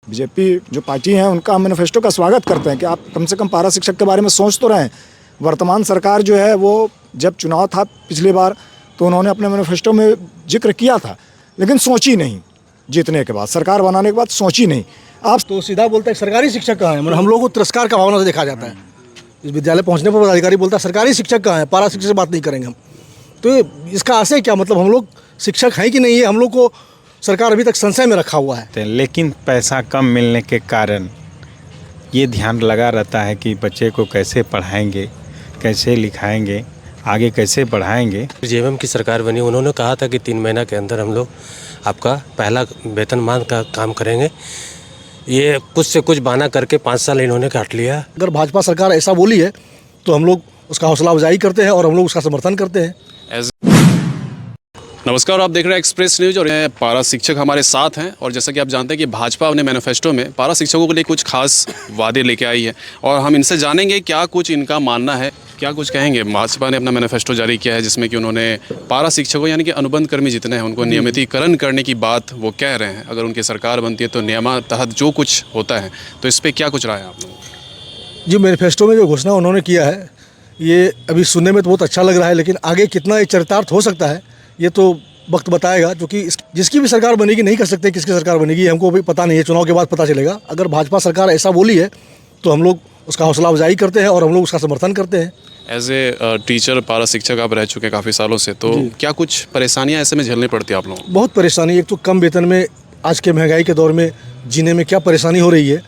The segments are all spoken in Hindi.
बीजेपी जो पार्टी है उनका मैनिफेस्टो का स्वागत करते हैं कि आप कम से कम पारा शिक्षक के बारे में सोच तो रहे हैं। वर्तमान सरकार जो है वो जब चुनाव था पिछली बार तो उन्होंने अपने मैनिफेस्टो में जिक्र किया था, लेकिन सोची नहीं। जीतने के बाद, सरकार बनाने के बाद सोची नहीं। आप तो सीधा बोलता है सरकारी शिक्षक कहाँ है, मतलब हम लोग को तिरस्कार का भावना से देखा जाता है। इस विद्यालय पहुंचने पर अधिकारी बोलता है सरकारी शिक्षक कहाँ है, पारा शिक्षक से बात नहीं करेंगे हम। तो इसका आशय क्या, मतलब हम लोग शिक्षक हैं कि नहीं है, हम लोग को सरकार अभी तक संशय में रखा हुआ है। लेकिन पैसा कम मिलने के कारण ये ध्यान लगा रहता है कि बच्चे को कैसे पढ़ाएंगे, कैसे लिखाएंगे, आगे कैसे बढ़ाएंगे। जेएमएम की सरकार बनी, उन्होंने कहा था कि 3 महीना के अंदर हम लोग आपका पहला वेतनमान का काम करेंगे। ये कुछ से कुछ बहाना करके 5 साल इन्होंने काट लिया। अगर भाजपा सरकार ऐसा बोली है तो हम लोग उसका हौसला अफजाई करते हैं और हम लोग उसका समर्थन करते हैं। नमस्कार, आप देख रहे हैं एक्सप्रेस न्यूज और पारा शिक्षक हमारे साथ हैं। और जैसा कि आप जानते हैं कि भाजपा अपने मैनिफेस्टो में पारा शिक्षकों के लिए कुछ खास वादे लेके आई है और हम इनसे जानेंगे क्या कुछ इनका मानना है, क्या कुछ कहेंगे। भाजपा ने अपना मैनिफेस्टो जारी किया है जिसमें कि उन्होंने पारा शिक्षकों यानी कि अनुबंध कर्मी जितने हैं उनको नियमितीकरण करने की बात वो कह रहे हैं। अगर उनकी सरकार बनती है तो नियमातहत जो कुछ होता है, तो इस पर क्या कुछ राय है आप लोगों को? जी, मैनिफेस्टो में जो घोषणा उन्होंने किया है ये अभी सुनने में तो बहुत अच्छा लग रहा है, लेकिन आगे कितना ये चरितार्थ हो सकता है ये तो वक्त बताएगा। क्योंकि जिसकी भी सरकार बनेगी, नहीं कर सकते किसकी सरकार बनेगी, हमको भी पता नहीं है, चुनाव के बाद पता चलेगा। अगर भाजपा सरकार ऐसा बोली है तो हम लोग उसका हौसला अफजाई करते हैं और हम लोग उसका समर्थन करते हैं। एज ए टीचर पारा शिक्षक आप रह चुके हैं काफ़ी सालों से, तो क्या कुछ परेशानियाँ ऐसे में झेलनी पड़ती है आप लोगों को? बहुत परेशानी, एक तो कम वेतन में आज के महंगाई के दौर में जीने में क्या परेशानी हो रही है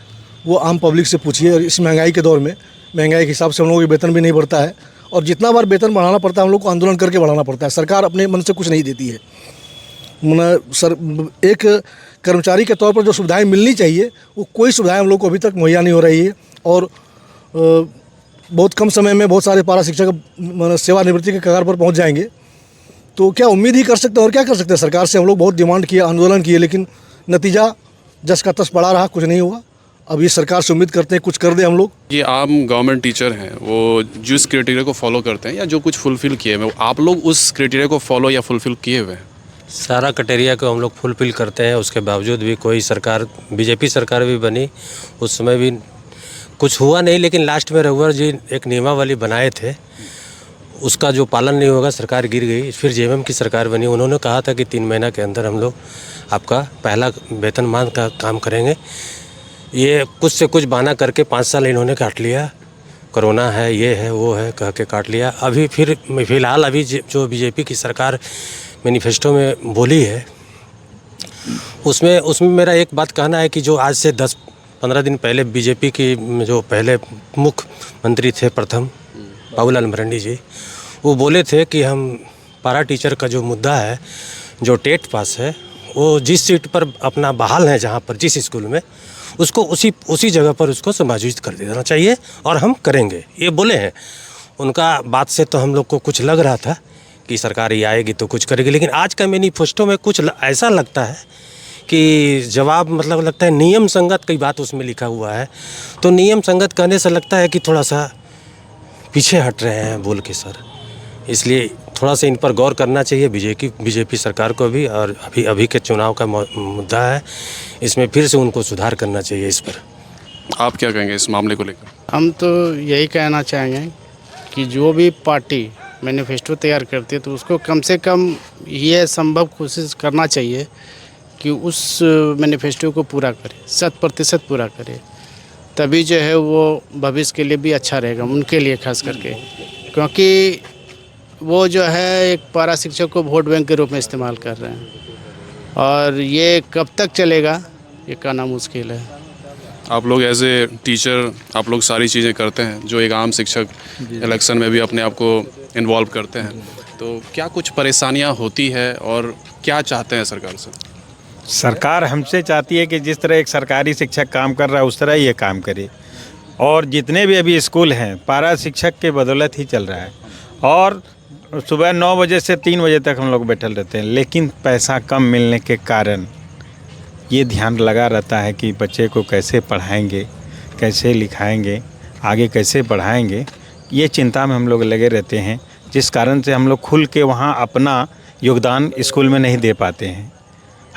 वो आम पब्लिक से पूछिए। और इस महंगाई के दौर में महंगाई के हिसाब से हम लोगों के वेतन भी नहीं बढ़ता है और जितना बार वेतन बढ़ाना पड़ता है हम लोग को आंदोलन करके बढ़ाना पड़ता है। सरकार अपने मन से कुछ नहीं देती है। एक कर्मचारी के तौर पर जो सुविधाएं मिलनी चाहिए वो कोई सुविधाएं हम लोग को अभी तक मुहैया नहीं हो रही है। और बहुत कम समय में बहुत सारे पारा शिक्षक सेवानिवृत्ति के कगार पर पहुंच जाएंगे। तो क्या उम्मीद ही कर सकते हैं और क्या कर सकते हैं। सरकार से हम लोग बहुत डिमांड किए, आंदोलन किए, लेकिन नतीजा जस का तस पड़ा रहा, कुछ नहीं हुआ। अब ये सरकार से उम्मीद करते हैं कुछ कर दे हम लोग। ये आम गवर्नमेंट टीचर हैं, वो जिस क्राइटेरिया को फॉलो करते हैं या जो कुछ फुलफिल किए हुए, आप लोग उस क्राइटेरिया को फॉलो या फुलफिल किए हुए हैं? सारा क्राइटेरिया को हम लोग फुलफिल करते हैं। उसके बावजूद भी कोई सरकार, बीजेपी सरकार भी बनी, उस समय भी कुछ हुआ नहीं। लेकिन लास्ट में रघुवर जी एक नियमावली बनाए थे, उसका जो पालन नहीं होगा, सरकार गिर गई। फिर जेएमएम की सरकार बनी, उन्होंने कहा था कि 3 महीना के अंदर हम लोग आपका पहला वेतनमान का काम करेंगे। ये कुछ से कुछ बहाना करके 5 साल इन्होंने काट लिया। कोरोना है, ये है, वो है कह के काट लिया। अभी फिर फ़िलहाल अभी जो बीजेपी की सरकार मैनिफेस्टो में बोली है उसमें मेरा एक बात कहना है कि जो आज से 10-15 दिन पहले बीजेपी की जो पहले मुख्यमंत्री थे प्रथम, बाबूलाल मरांडी जी, वो बोले थे कि हम पारा टीचर का जो मुद्दा है, जो टेट पास है, वो जिस सीट पर अपना बहाल है, जहाँ पर जिस स्कूल में, उसको उसी जगह पर उसको समायोजित कर देना चाहिए और हम करेंगे, ये बोले हैं। उनका बात से तो हम लोग को कुछ लग रहा था कि सरकार ये आएगी तो कुछ करेगी। लेकिन आज का मैनिफेस्टो में कुछ ऐसा लगता है कि जवाब, मतलब लगता है नियम संगत कई बात उसमें लिखा हुआ है। तो नियम संगत कहने से लगता है कि थोड़ा सा पीछे हट रहे हैं बोल के सर। इसलिए थोड़ा सा इन पर गौर करना चाहिए बीजेपी सरकार को भी। और अभी के चुनाव का मुद्दा है, इसमें फिर से उनको सुधार करना चाहिए इस पर। आप क्या कहेंगे इस मामले को लेकर? हम तो यही कहना चाहेंगे कि जो भी पार्टी मैनिफेस्टो तैयार करती है तो उसको कम से कम ये संभव कोशिश करना चाहिए कि उस मैनिफेस्टो को पूरा करे, 100% पूरा करे। तभी जो है वो भविष्य के लिए भी अच्छा रहेगा, उनके लिए खास करके। क्योंकि वो जो है एक पारा शिक्षक को वोट बैंक के रूप में इस्तेमाल कर रहे हैं और ये कब तक चलेगा ये कहना मुश्किल है। आप लोग एज ए टीचर आप लोग सारी चीज़ें करते हैं, जो एक आम शिक्षक इलेक्शन में भी अपने आप को इन्वॉल्व करते हैं, तो क्या कुछ परेशानियां होती है और क्या चाहते हैं सरकार से? सरकार हमसे चाहती है कि जिस तरह एक सरकारी शिक्षक काम कर रहा है उस तरह ये काम करे। और जितने भी अभी स्कूल हैं पारा शिक्षक के बदौलत ही चल रहा है। और सुबह 9 बजे से 3 बजे तक हम लोग बैठल रहते हैं, लेकिन पैसा कम मिलने के कारण ये ध्यान लगा रहता है कि बच्चे को कैसे पढ़ाएंगे, कैसे लिखाएंगे, आगे कैसे बढ़ाएंगे, ये चिंता में हम लोग लगे रहते हैं। जिस कारण से हम लोग खुल के वहाँ अपना योगदान स्कूल में नहीं दे पाते हैं।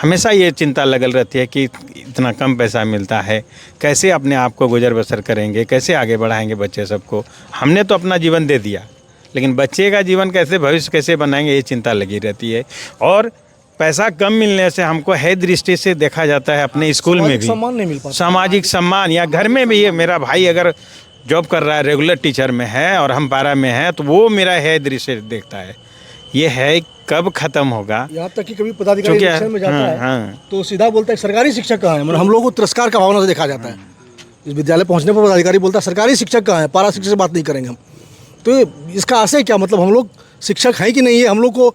हमेशा ये चिंता लगल रहती है कि इतना कम पैसा मिलता है, कैसे अपने आप को गुजर बसर करेंगे, कैसे आगे बढ़ाएंगे बच्चे सबको। हमने तो अपना जीवन दे दिया, लेकिन बच्चे का जीवन कैसे, भविष्य कैसे बनाएंगे, ये चिंता लगी रहती है। और पैसा कम मिलने से हमको है दृष्टि से देखा जाता है अपने स्कूल में भी सम्मान नहीं मिल पाता, सामाजिक सम्मान, या घर में भी। ये मेरा भाई अगर जॉब कर रहा है, रेगुलर टीचर में है और हम पारा में हैं, तो वो मेरा है दृष्टि देखता है। ये है कब खत्म होगा। यहाँ तक कि कभी पदाधिकारी क्योंकि इलेक्शन में जाता है हाँ। तो सीधा बोलता है सरकारी शिक्षक कहाँ है, मतलब हम लोग को तिरस्कार का भावना से देखा जाता है। इस विद्यालय पहुँचने पर पदाधिकारी बोलता है सरकारी शिक्षक कहाँ है, पारा शिक्षक से बात नहीं करेंगे हम। तो इसका आशय क्या, मतलब हम लोग शिक्षक हैं कि नहीं है, हम लोग को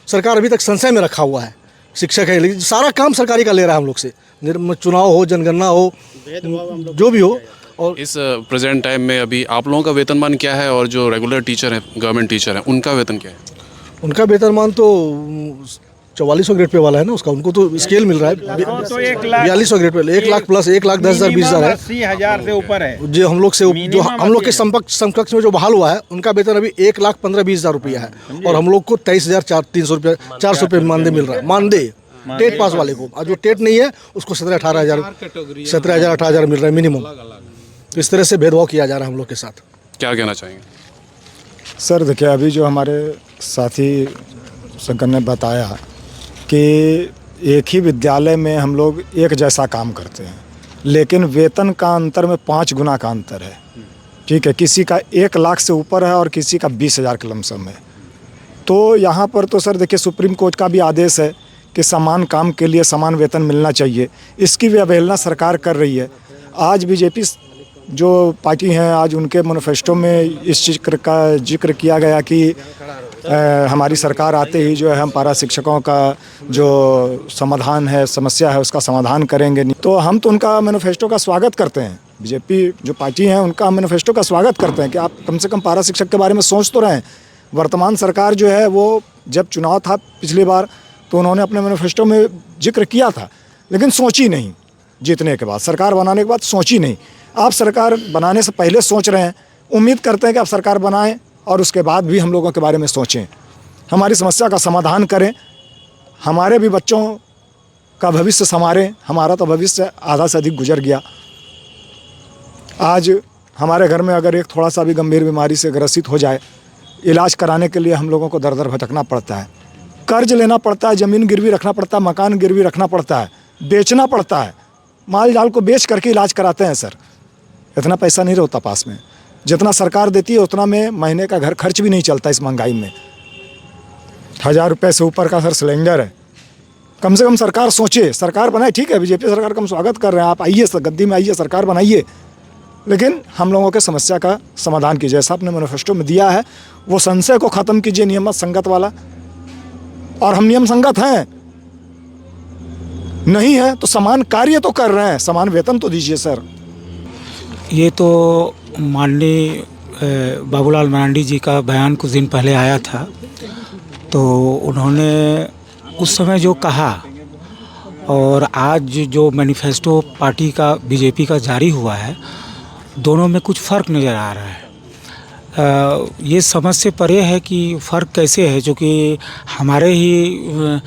सरकार अभी तक संशय में रखा हुआ है। शिक्षक है लेकिन सारा काम सरकारी का ले रहा है हम लोग से, चुनाव हो, जनगणना हो, जो भी हो। और इस प्रेजेंट टाइम में अभी आप लोगों का वेतनमान क्या है, और जो रेगुलर टीचर हैं, गवर्नमेंट टीचर हैं, उनका वेतन क्या है? उनका वेतनमान तो 4400 ग्रेड पे वाला है ना, उसका उनको तो स्केल मिल रहा है तो 4200 ग्रेड पे, 1 लाख प्लस 1,10,000 20,000 है। 80,000 से ऊपर है। जो हम लोग से जो हम लोग के समकक्ष में जो बहाल हुआ है उनका वेतन अभी 1,15,20,000 रुपया है, और हम लोग को 23,300 रुपया 400 रुपये मानदेय मिल रहा है। मानदेय टेट पास वाले को, और जो टेट नहीं है उसको 17,000-18,000 मिल रहा है मिनिमम। तो इस तरह से भेदभाव किया जा रहा है हम लोग के साथ। क्या कहना चाहेंगे? सर देखिए, अभी जो हमारे साथी शंकर ने बताया कि एक ही विद्यालय में हम लोग एक जैसा काम करते हैं, लेकिन वेतन का अंतर में 5 गुना का अंतर है। ठीक है, किसी का 1 लाख से ऊपर है और किसी का 20,000 का लमसम है। तो यहाँ पर तो सर देखिए, सुप्रीम कोर्ट का भी आदेश है कि समान काम के लिए समान वेतन मिलना चाहिए। इसकी भी अवहेलना सरकार कर रही है। आज बीजेपी जो पार्टी हैं, आज उनके मैनिफेस्टो में इस चीज़ का जिक्र किया गया कि हमारी सरकार आते ही जो है हम पारा शिक्षकों का जो समाधान है, समस्या है, उसका समाधान करेंगे। नहीं तो हम तो उनका मैनिफेस्टो का स्वागत करते हैं। बीजेपी जो पार्टी है उनका मैनिफेस्टो का स्वागत करते हैं कि आप कम से कम पारा शिक्षक के बारे में सोच तो रहें। वर्तमान सरकार जो है वो जब चुनाव था पिछली बार तो उन्होंने अपने मैनिफेस्टो में जिक्र किया था, लेकिन सोची नहीं। जीतने के बाद, सरकार बनाने के बाद सोची नहीं। आप सरकार बनाने से पहले सोच रहे हैं। उम्मीद करते हैं कि आप सरकार बनाएं और उसके बाद भी हम लोगों के बारे में सोचें, हमारी समस्या का समाधान करें, हमारे भी बच्चों का भविष्य संवारें। हमारा तो भविष्य आधा से अधिक गुजर गया। आज हमारे घर में अगर एक थोड़ा सा भी गंभीर बीमारी से ग्रसित हो जाए, इलाज कराने के लिए हम लोगों को दर दर भटकना पड़ता है, कर्ज लेना पड़ता है, ज़मीन गिरवी रखना पड़ता है, मकान गिरवी रखना पड़ता है, बेचना पड़ता है, माल जाल को बेच करके इलाज कराते हैं। सर इतना पैसा नहीं रहता पास में, जितना सरकार देती है उतना में महीने का घर खर्च भी नहीं चलता। इस महंगाई में 1000 रुपये से ऊपर का सर सिलेंडर है। कम से कम सरकार सोचे, सरकार बनाए। ठीक है, बीजेपी सरकार का हम स्वागत कर रहे हैं, आप आइए, गद्दी में आइए, सरकार बनाइए, लेकिन हम लोगों के समस्या का समाधान कीजिए। जैसा आपने मैनिफेस्टो में दिया है वो संशय को ख़त्म कीजिए, नियमत संगत वाला। और हम नियम संगत हैं, नहीं है तो समान कार्य तो कर रहे हैं, समान वेतन तो दीजिए सर। ये तो माननीय बाबूलाल मरांडी जी का बयान कुछ दिन पहले आया था, तो उन्होंने उस समय जो कहा और आज जो मैनिफेस्टो पार्टी का बीजेपी का जारी हुआ है, दोनों में कुछ फ़र्क नज़र आ रहा है। ये समझ से परे है कि फ़र्क कैसे है, जो कि हमारे ही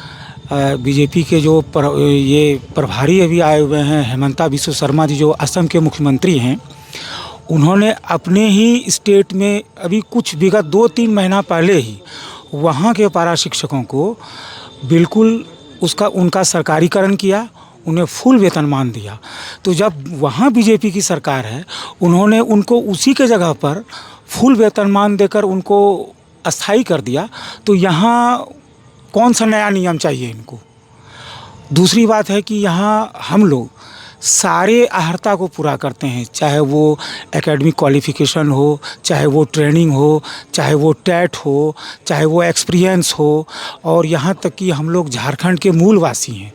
बीजेपी के जो ये प्रभारी अभी आए हुए हैं, हेमंता बिस्व शर्मा जी जो असम के मुख्यमंत्री हैं, उन्होंने अपने ही स्टेट में अभी कुछ विगत 2-3 महीना पहले ही वहाँ के पारा शिक्षकों को बिल्कुल उनका सरकारीकरण किया, उन्हें फुल वेतनमान दिया। तो जब वहाँ बीजेपी की सरकार है, उन्होंने उनको उसी के जगह पर फुल वेतनमान देकर उनको अस्थाई कर दिया, तो यहाँ कौन सा नया नियम चाहिए इनको। दूसरी बात है कि यहाँ हम लोग सारे अहर्ता को पूरा करते हैं, चाहे वो एकेडमिक क्वालिफ़िकेशन हो, चाहे वो ट्रेनिंग हो, चाहे वो टेट हो, चाहे वो एक्सपीरियंस हो, और यहाँ तक कि हम लोग झारखंड के मूलवासी हैं।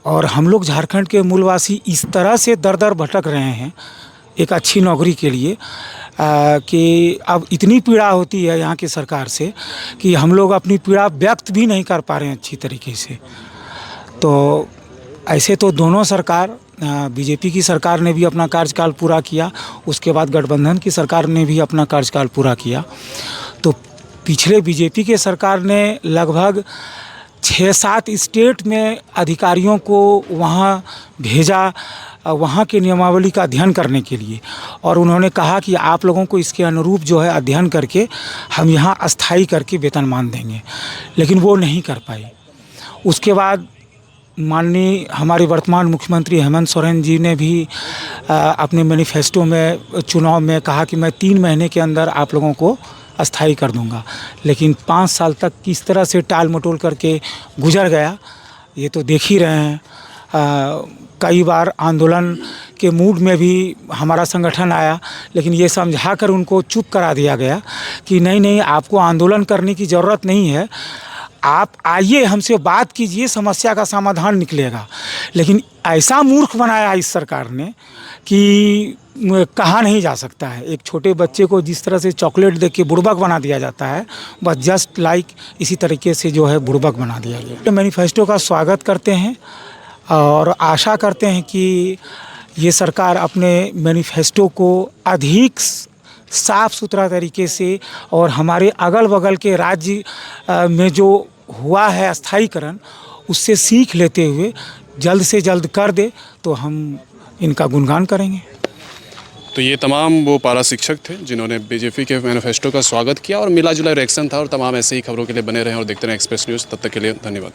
और हम लोग झारखंड के मूलवासी इस तरह से दर दर भटक रहे हैं एक अच्छी नौकरी के लिए कि अब इतनी पीड़ा होती है यहाँ की सरकार से कि हम लोग अपनी पीड़ा व्यक्त भी नहीं कर पा रहे हैं अच्छी तरीके से। तो ऐसे तो दोनों सरकार, बीजेपी की सरकार ने भी अपना कार्यकाल पूरा किया, उसके बाद गठबंधन की सरकार ने भी अपना कार्यकाल पूरा किया। तो पिछले बीजेपी के सरकार ने लगभग 6-7 स्टेट में अधिकारियों को वहाँ भेजा, वहाँ की नियमावली का अध्ययन करने के लिए, और उन्होंने कहा कि आप लोगों को इसके अनुरूप जो है अध्ययन करके हम यहाँ अस्थाई करके वेतनमान देंगे, लेकिन वो नहीं कर पाई। उसके बाद माननीय हमारे वर्तमान मुख्यमंत्री हेमंत सोरेन जी ने भी अपने मैनिफेस्टो में चुनाव में कहा कि मैं 3 महीने के अंदर आप लोगों को अस्थाई कर दूंगा, लेकिन 5 साल तक किस तरह से टाल मटोल करके गुजर गया ये तो देख ही रहे हैं। कई बार आंदोलन के मूड में भी हमारा संगठन आया, लेकिन ये समझा कर उनको चुप करा दिया गया कि नहीं आपको आंदोलन करने की ज़रूरत नहीं है, आप आइए हमसे बात कीजिए, समस्या का समाधान निकलेगा। लेकिन ऐसा मूर्ख बनाया इस सरकार ने कि कहा नहीं जा सकता है। एक छोटे बच्चे को जिस तरह से चॉकलेट दे के बुड़बक बना दिया जाता है, बस जस्ट लाइक इसी तरीके से जो है बुड़बक बना दिया गया। मैनिफेस्टो का स्वागत करते हैं और आशा करते हैं कि ये सरकार अपने मैनिफेस्टो को अधिक साफ़ सुथरा तरीके से और हमारे अगल बगल के राज्य में जो हुआ है अस्थायीकरण, उससे सीख लेते हुए जल्द से जल्द कर दे तो हम इनका गुणगान करेंगे। तो ये तमाम वो पारा शिक्षक थे जिन्होंने बीजेपी के मैनिफेस्टो का स्वागत किया और मिला जुला रिएक्शन था। और तमाम ऐसे ही खबरों के लिए बने रहें और देखते रहें एक्सप्रेस न्यूज़। तब तक के लिए धन्यवाद।